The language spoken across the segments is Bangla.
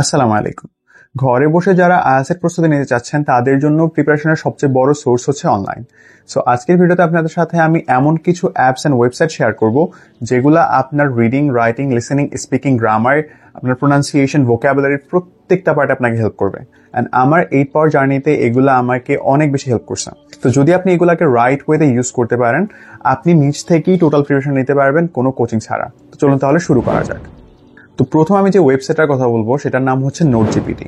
আসসালামু আলাইকুম। ঘরে বসে যারা আইএলটিএস এর প্রস্তুতি নিতে চাচ্ছেন তাদের জন্য প্রিপারেশনের সবচেয়ে বড় সোর্স হচ্ছে অনলাইন। সো আজকের ভিডিওতে আপনাদের সাথে আমি এমন কিছু অ্যাপস এন্ড ওয়েবসাইট শেয়ার করব যেগুলো আপনার reading, writing, listening, speaking, grammar, আপনার প্রোনাউন্সিয়েশন, ভোকাবুলারির প্রত্যেকটা পার্ট আপনাকে হেল্প করবে। এন্ড আমার 8 পাওয়ার জার্নিতে এগুলো আমাকে অনেক বেশি হেল্প করছে। তো যদি আপনি এগুলাকে রাইট ওয়েতে ইউজ করতে পারেন, আপনি নিজ থেকেই টোটাল প্রিপারেশন নিতে পারবেন কোনো কোচিং ছাড়া। তো চলুন তাহলে শুরু করা যাক। তো প্রথম আমি যে ওয়েবসাইটটার কথা বলবো সেটার নাম হচ্ছে নোটজিপিটি।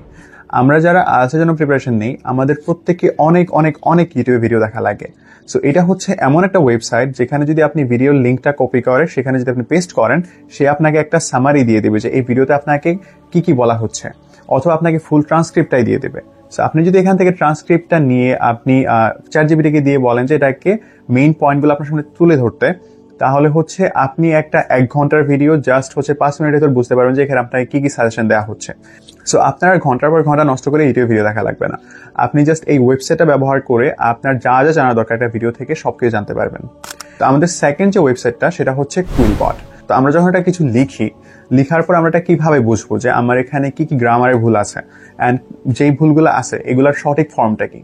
আমরা যারা আইএলটিএস এর জন্য প্রিপারেশন নেই, আমাদের প্রত্যেককে অনেক অনেক অনেক ইউটিউবে ভিডিও দেখা লাগে। সো এটা হচ্ছে এমন একটা ওয়েবসাইট যেখানে যদি আপনি ভিডিওর লিঙ্কটা কপি করে সেখানে যদি আপনি পেস্ট করেন, সে আপনাকে একটা সামারি দিয়ে দেবে যে এই ভিডিওতে আপনাকে কি কি বলা হচ্ছে, অথবা আপনাকে ফুল ট্রান্সক্রিপ্টটাই দিয়ে দেবে। সো আপনি যদি এখান থেকে ট্রান্সক্রিপ্টটা নিয়ে আপনি চ্যাটজিপিটিকে দিয়ে বলেন যে এটাকে মেইন পয়েন্টগুলো আপনার সামনে তুলে ধরতে, তাহলে হচ্ছে আপনি একটা 1 ঘন্টার ভিডিও জাস্ট হচ্ছে 5 মিনিটের ভিতর বুঝতে পারবেন যে এখানে আপনাকে কি কি সাজেশন দেওয়া হচ্ছে। সো আপনার ঘন্টার পর ঘন্টা নষ্ট করে ইউটিউব ভিডিও দেখা লাগবে না। আপনি জাস্ট এই ওয়েবসাইটটা ব্যবহার করে আপনার যা যা জানা দরকার একটা ভিডিও থেকে সবকিছু জানতে পারবেন। তো আমাদের সেকেন্ড যে ওয়েবসাইটটা সেটা হচ্ছে কুইলবট। তো আমরা যখন এটা কিছু লিখার পর আমরা এটা কিভাবে বুঝবো যে আমার এখানে কি কি গ্রামারের ভুল আছে অ্যান্ড যেই ভুলগুলো আছে এগুলোর সঠিক ফর্মটা কি।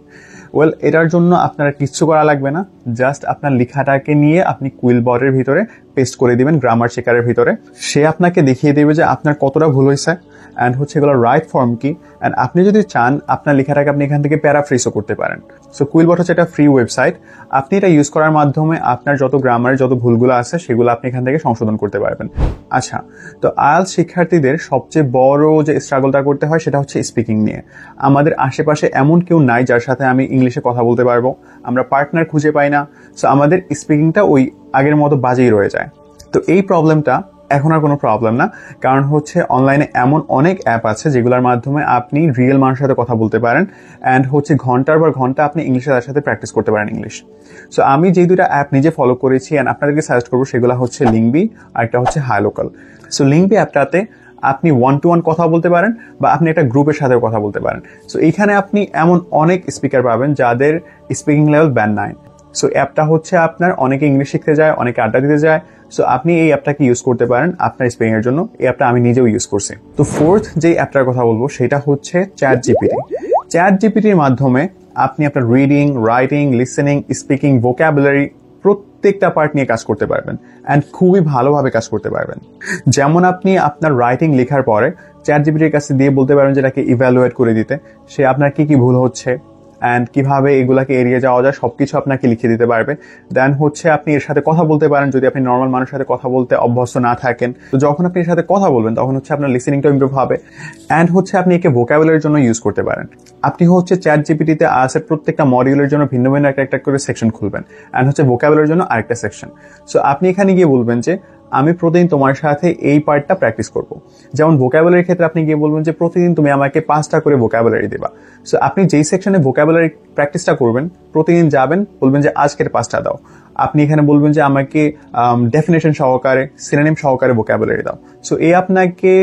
ওয়েল, এটার জন্য আপনার কিচ্ছু করা লাগবে না, জাস্ট আপনার লেখাটাকে নিয়ে আপনি কুইলবটের ভিতরে পেস্ট করে দিবেন গ্রামার চেকারের ভিতরে। সে আপনাকে দেখিয়ে দেবে যে আপনার কতটা ভুল হয়েছে অ্যান্ড হচ্ছে এগুলোর রাইট ফর্ম কি। অ্যান্ড আপনি যদি চান আপনার লেখাটাকে আপনি এখান থেকে প্যারাফ্রেজও করতে পারেন। সো কুইলবট হচ্ছে একটা ফ্রি ওয়েবসাইট। আপনি এটা ইউজ করার মাধ্যমে আপনার যত গ্রামারের যত ভুলগুলো আছে সেগুলো আপনি এখান থেকে সংশোধন করতে পারবেন। আচ্ছা, তো আইএলটিএস শিক্ষার্থীদের সবচেয়ে বড় যে স্ট্রাগলটা করতে হয় সেটা হচ্ছে স্পিকিং নিয়ে। আমাদের আশেপাশে এমন কেউ নাই যার সাথে আমি ইংলিশে কথা বলতে পারবো, আমরা পার্টনার খুঁজে পাই না। সো আমাদের স্পিকিংটা ওই আগের মতো বাজেই রয়ে যায়। তো এই প্রবলেমটা এখন আর কোনো প্রবলেম না, কারণ হচ্ছে অনলাইনে এমন অনেক অ্যাপ আছে যেগুলোর মাধ্যমে আপনি রিয়েল মানুষের সাথে কথা বলতে পারেন অ্যান্ড হচ্ছে ঘন্টার পর ঘন্টা আপনি ইংলিশের সাথে প্র্যাকটিস করতে পারেন ইংলিশ। সো আমি যেই দুটা অ্যাপ নিজে ফলো করেছি অ্যান্ড আপনাদেরকে সাজেস্ট করবো সেগুলো হচ্ছে লিঙ্কবি আর একটা হচ্ছে হাইলোকাল। সো লিঙ্কবি অ্যাপটাতে আপনি 1-to-1 কথা বলতে পারেন বা আপনি একটা গ্রুপের সাথেও কথা বলতে পারেন। সো এইখানে আপনি এমন অনেক স্পিকার পাবেন যাদের স্পিকিং লেভেল ব্যান্ড 9। সো অ্যাপটা হচ্ছে আপনার অনেকে ইংলিশ শিখতে যায়, অনেকে আড্ডা দিতে যায়। সো আপনি এই অ্যাপটাকে ইউজ করতে পারেন আপনার স্পিকিং এর জন্য। এই অ্যাপটা আমি নিজেও ইউজ করছি। তো ফোর্থ যে অ্যাপটার কথা বলবো সেটা হচ্ছে চ্যাটজিপিটি। চ্যাটজিপিটির মাধ্যমে আপনি আপনার reading, writing, listening, speaking, vocabulary প্রত্যেকটা পার্ট নিয়ে কাজ করতে পারবেন অ্যান্ড খুবই ভালোভাবে কাজ করতে পারবেন। যেমন আপনি আপনার রাইটিং লেখার পরে চ্যাটজিপিটির কাছে দিয়ে বলতে পারবেন যেটাকে ইভ্যালুয়েট করে দিতে, সে আপনার কি কি ভুল হচ্ছে অ্যান্ড কিভাবে এগুলাকে এড়িয়ে যাওয়া যায় সবকিছু আপনাকে লিখে দিতে পারবে। দেন হচ্ছে আপনি এর সাথে কথা বলতে পারেন যদি আপনি নর্মাল মানুষের সাথে কথা বলতে অভ্যস্ত না থাকেন। তো যখন আপনি এর সাথে কথা বলবেন তখন হচ্ছে আপনার লিসেনিংটা ইমপ্রুভ হবে অ্যান্ড হচ্ছে আপনি একে ভোকাবুলারির জন্য ইউজ করতে পারেন। আপনি হচ্ছে চ্যাটজিপিটিতে আইএলটিএস প্রত্যেকটা মডিউলের জন্য ভিন্ন ভিন্ন একটা করে সেকশন খুলবেন অ্যান্ড হচ্ছে ভোকাবুলারির জন্য আরেকটা সেকশন। সো আপনি এখানে গিয়ে বলবেন যে আমি প্রতিদিন তোমার সাথে এই পার্টটা প্র্যাকটিস করব। যেমন ভোকাবুলারির ক্ষেত্রে আপনি গিয়ে বলবেন যে প্রতিদিন তুমি আমাকে 5টা করে ভোকাবুলারি দেবা। সো আপনি যেই সেকশনে ভোকাবুলারি প্র্যাকটিসটা করবেন প্রতিদিন যাবেন, বলবেন যে আজকের 5টা দাও। আপনি এখানে বলবেন যে আমাকে ডেফিনেশন সহকারে, সিনোনিম সহকারে ভোকাবুলারি দাও। সো এই আপনাকে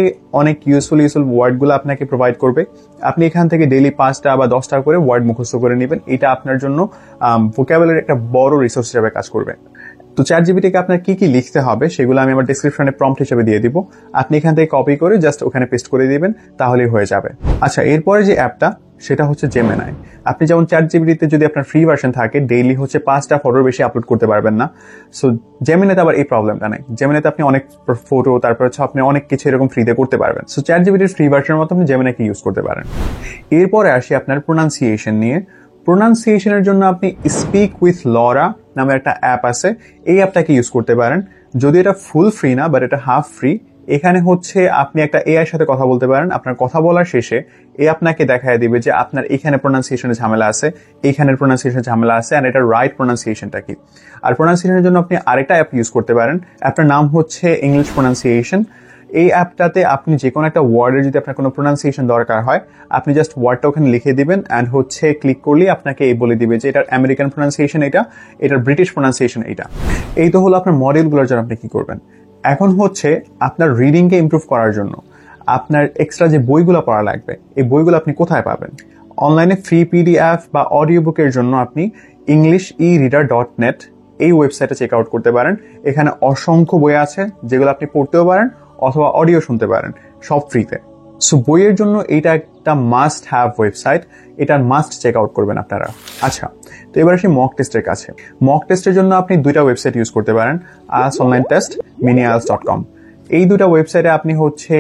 অনেক ইউজফুল ওয়ার্ডগুলো আপনাকে প্রোভাইড করবে। আপনি এখান থেকে ডেইলি 5টা বা 10টা করে ওয়ার্ড মুখস্থ করে নেবেন। এটা আপনার জন্য ভোকাবুলারি একটা বড় রিসোর্স হিসেবে কাজ করবে। তো চ্যাটজিপিটিকে আপনার কি কি লিখতে হবে সেগুলো আমি আমার ডেসক্রিপশনে প্রম্পট হিসেবে দিয়ে দিব। আপনি এখান থেকে কপি করে জাস্ট ওখানে পেস্ট করে দিবেন, তাহলেই হয়ে যাবে। আচ্ছা, এরপরে যে অ্যাপটা সেটা হচ্ছে জেমিনাই। আপনি যেমন চ্যাটজিপিটিতে যদি আপনার ফ্রি ভার্সন থাকে ডেইলি হচ্ছে 5টা ফটোর বেশি আপলোড করতে পারবেন না। সো জেমিনাইতে আবার এই প্রবলেমটা নেই। জেমিনাইতে আপনি অনেক ফটো, তারপর হচ্ছে আপনি অনেক কিছু এরকম ফ্রিতে করতে পারবেন। সো চ্যাটজিপিটির ফ্রি ভার্সনের মতো আপনি জেমিনাইকে ইউজ করতে পারেন। এরপরে আসি আপনার প্রোনাউন্সিয়েশন নিয়ে। প্রোনাউন্সিয়েশনের জন্য আপনি স্পিক উইথ লরা নামে একটা অ্যাপ আছে, এই অ্যাপটাকে ইউজ করতে পারেন। যদি এটা ফুল ফ্রি না, বাট এটা হাফ ফ্রি। এখানে হচ্ছে আপনি একটা এআই সাথে কথা বলতে পারেন। আপনার কথা বলার শেষে এ আপনাকে দেখায় দিবে যে আপনার এখানে প্রোনাউন্সিয়েশনের ঝামেলা আছে, এইখানের প্রোনাউন্সিয়েশনের ঝামেলা আছে, আর এটা রাইট প্রোনাউন্সিয়েশনটা কি। আর প্রোনাউন্সিয়েশনের জন্য আপনি আরেকটা অ্যাপ ইউজ করতে পারেন। অ্যাপটার নাম হচ্ছে ইংলিশ প্রোনাউন্সিয়েশন। এই অ্যাপটাতে আপনি যে কোনো একটা ওয়ার্ডের যদি আপনার কোনো প্রোনাউন্সিয়েশন দরকার হয়, আপনি জাস্ট ওয়ার্ডটা ওখানে লিখে দিবেন অ্যান্ড হচ্ছে ক্লিক করলেই আপনাকে এই বলে দিবে যে এটার আমেরিকান প্রোনাউন্সিয়েশন এটা, এটার ব্রিটিশ প্রোনাউন্সিয়েশন এটা। এই তো হলো আপনার মডেলগুলোর জন্য আপনি কি করবেন। এখন হচ্ছে আপনার রিডিংকে ইমপ্রুভ করার জন্য আপনার এক্সট্রা যে বইগুলো পড়া লাগবে, এই বইগুলো আপনি কোথায় পাবেন? অনলাইনে ফ্রি পিডিএফ বা অডিও বুকের জন্য আপনি EnglishEreader.net এই ওয়েবসাইটে চেক আউট করতে পারেন। এখানে অসংখ্য বই আছে যেগুলো আপনি পড়তেও পারেন অথবা অডিও শুনতে পারেন, সব ফ্রিতে। সো বইয়ের জন্য এটা একটা মাস্ট হ্যাভ ওয়েবসাইট, এটা মাস্ট চেক আউট করবেন আপনারা। আচ্ছা, তো এবার আসি মক টেস্টের কাছে। মক টেস্টের জন্য আপনি দুইটা ওয়েবসাইট ইউজ করতে পারেন, IELTS অনলাইন টেস্ট, miniielts.com। এই দুটা ওয়েবসাইটে আপনি হচ্ছে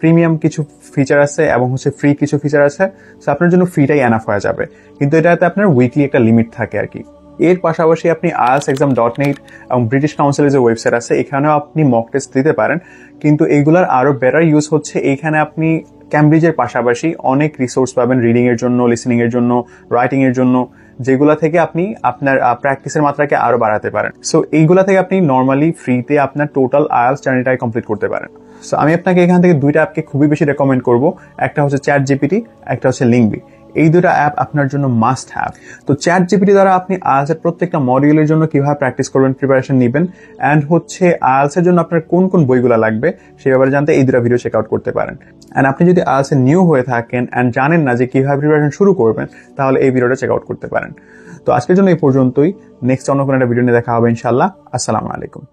প্রিমিয়াম কিছু ফিচার আছে এবং হচ্ছে ফ্রি কিছু ফিচার আছে। সো আপনার জন্য ফ্রিটাই এনাফ হয়ে যাবে, কিন্তু এটাতে আপনার উইকলি একটা লিমিট থাকে আর কি। এর পাশাপাশি আপনি IELTSexam.net এবং ব্রিটিশ কাউন্সিলের যে ওয়েবসাইট আছে এখানেও আপনি মক টেস্ট দিতে পারেন, কিন্তু এইগুলার আরো বেটার ইউজ হচ্ছে এইখানে আপনি ক্যামব্রিজের পাশাপাশি অনেক রিসোর্স পাবেন রিডিং এর জন্য, লিসনিং এর জন্য, রাইটিং এর জন্য, যেগুলা থেকে আপনি আপনার প্র্যাকটিসের মাত্রাকে আরো বাড়াতে পারেন। সো এইগুলা থেকে আপনি নর্মালি ফ্রিতে আপনার টোটাল IELTS জার্নিটাই কমপ্লিট করতে পারেন। সো আমি আপনাকে এখান থেকে দুইটা অ্যাপকে খুবই বেশি রেকমেন্ড করব, একটা হচ্ছে ChatGPT, একটা হচ্ছে লিঙ্কবি। এই দুটো অ্যাপ আপনার জন্য মাস্ট হ্যাভ। তো ChatGPT দ্বারা আপনি IELTS এর প্রত্যেকটা মডিউলের জন্য কিভাবে প্র্যাকটিস করবেন, প্রিপারেশন নেবেন, এন্ড হচ্ছে IELTS এর জন্য আপনার কোন কোন বইগুলো লাগবে সেই ব্যাপারে জানতে এই দুটো ভিডিও চেক আউট করতে পারেন। এন্ড আপনি যদি IELTS এ নিউ হয়ে থাকেন এন্ড জানেন না যে কিভাবে প্রিপারেশন শুরু করবেন, তাহলে এই ভিডিওটা চেক আউট করতে পারেন। তো আজকের জন্য এই পর্যন্তই। নেক্সট অন্য কোনো একটা ভিডিও নিয়ে দেখা হবে ইনশাআল্লাহ। আসসালামু আলাইকুম।